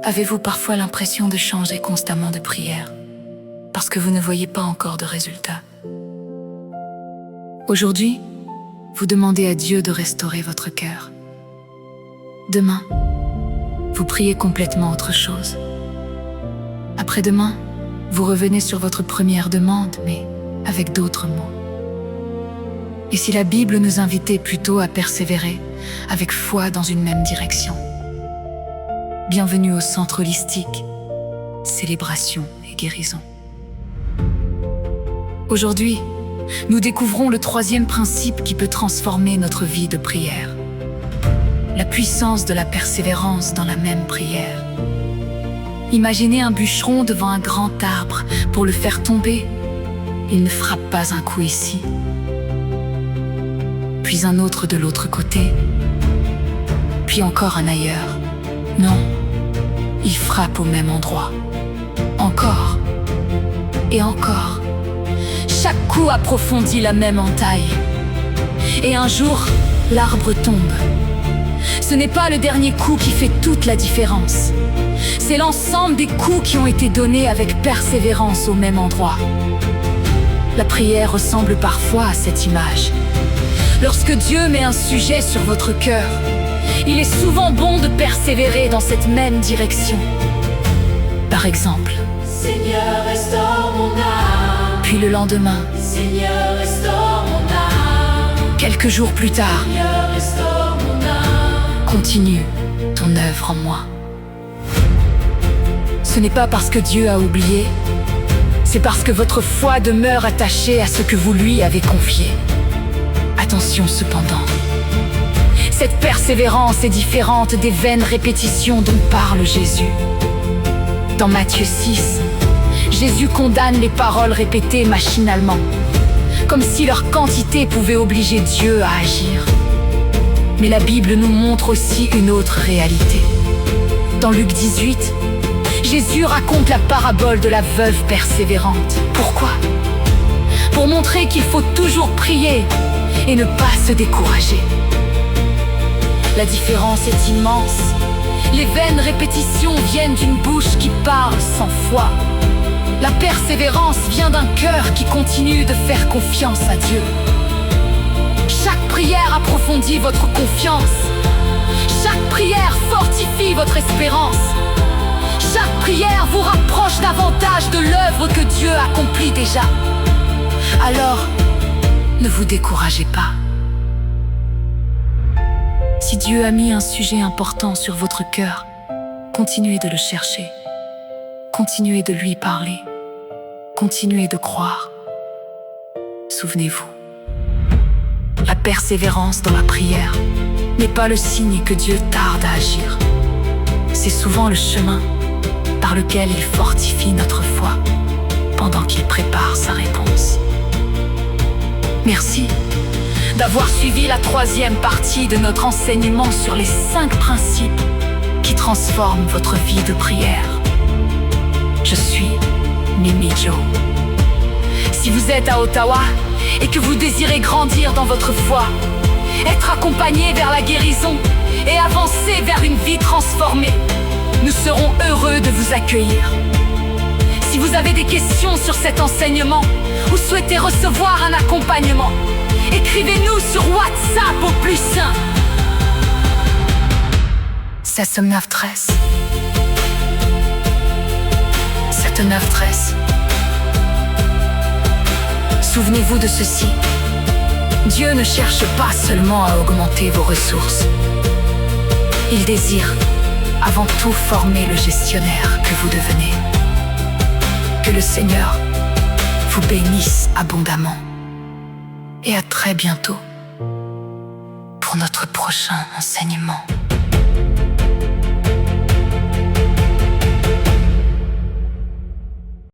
Avez-vous parfois l'impression de changer constamment de prière parce que vous ne voyez pas encore de résultats? Aujourd'hui, vous demandez à Dieu de restaurer votre cœur. Demain, vous priez complètement autre chose. Après-demain, vous revenez sur votre première demande, mais avec d'autres mots. Et si la Bible nous invitait plutôt à persévérer avec foi dans une même direction? Bienvenue au Centre Holistique, célébration et guérison. Aujourd'hui, nous découvrons le troisième principe qui peut transformer notre vie de prière. La puissance de la persévérance dans la même prière. Imaginez un bûcheron devant un grand arbre. Pour le faire tomber, il ne frappe pas un coup ici, puis un autre de l'autre côté, puis encore un ailleurs. Non, il frappe au même endroit. Encore et encore. Chaque coup approfondit la même entaille. Et un jour, l'arbre tombe. Ce n'est pas le dernier coup qui fait toute la différence. C'est l'ensemble des coups qui ont été donnés avec persévérance au même endroit. La prière ressemble parfois à cette image. Lorsque Dieu met un sujet sur votre cœur, il est souvent bon de persévérer dans cette même direction. Par exemple, Seigneur, restaure mon âme. Puis le lendemain, Seigneur, restaure mon âme. quelques jours plus tard, Seigneur, restaure mon âme. continue ton œuvre en moi. Ce n'est pas parce que Dieu a oublié, c'est parce que votre foi demeure attachée à ce que vous lui avez confié. Attention cependant, cette persévérance est différente des vaines répétitions dont parle Jésus. Dans Matthieu 6, Jésus condamne les paroles répétées machinalement, comme si leur quantité pouvait obliger Dieu à agir. Mais la Bible nous montre aussi une autre réalité. Dans Luc 18, Jésus raconte la parabole de la veuve persévérante. Pourquoi? Pour montrer qu'il faut toujours prier et ne pas se décourager. La différence est immense. Les vaines répétitions viennent d'une bouche qui parle sans foi. La persévérance vient d'un cœur qui continue de faire confiance à Dieu. Chaque prière approfondit votre confiance. Chaque prière fortifie votre espérance. Chaque prière vous rapproche davantage de l'œuvre que Dieu accomplit déjà. Alors, ne vous découragez pas. Si Dieu a mis un sujet important sur votre cœur, continuez de le chercher. Continuez de lui parler. Continuez de croire. Souvenez-vous, la persévérance dans la prière n'est pas le signe que Dieu tarde à agir. C'est souvent le chemin par lequel il fortifie notre foi pendant qu'il prépare sa réponse. Merci d'avoir suivi la troisième partie de notre enseignement sur les 5 principes qui transforment votre vie de prière. Je suis Mimi Jo. Si vous êtes à Ottawa et que vous désirez grandir dans votre foi, être accompagné vers la guérison et avancer vers une vie transformée, nous serons heureux de vous accueillir. Si vous avez des questions sur cet enseignement ou souhaitez recevoir un accompagnement, écrivez-nous sur WhatsApp au +1 7913 7913. Souvenez-vous de ceci. Dieu ne cherche pas seulement à augmenter vos ressources. Il désire avant tout former le gestionnaire que vous devenez. Que le Seigneur vous bénisse abondamment. Et à très bientôt pour notre prochain enseignement.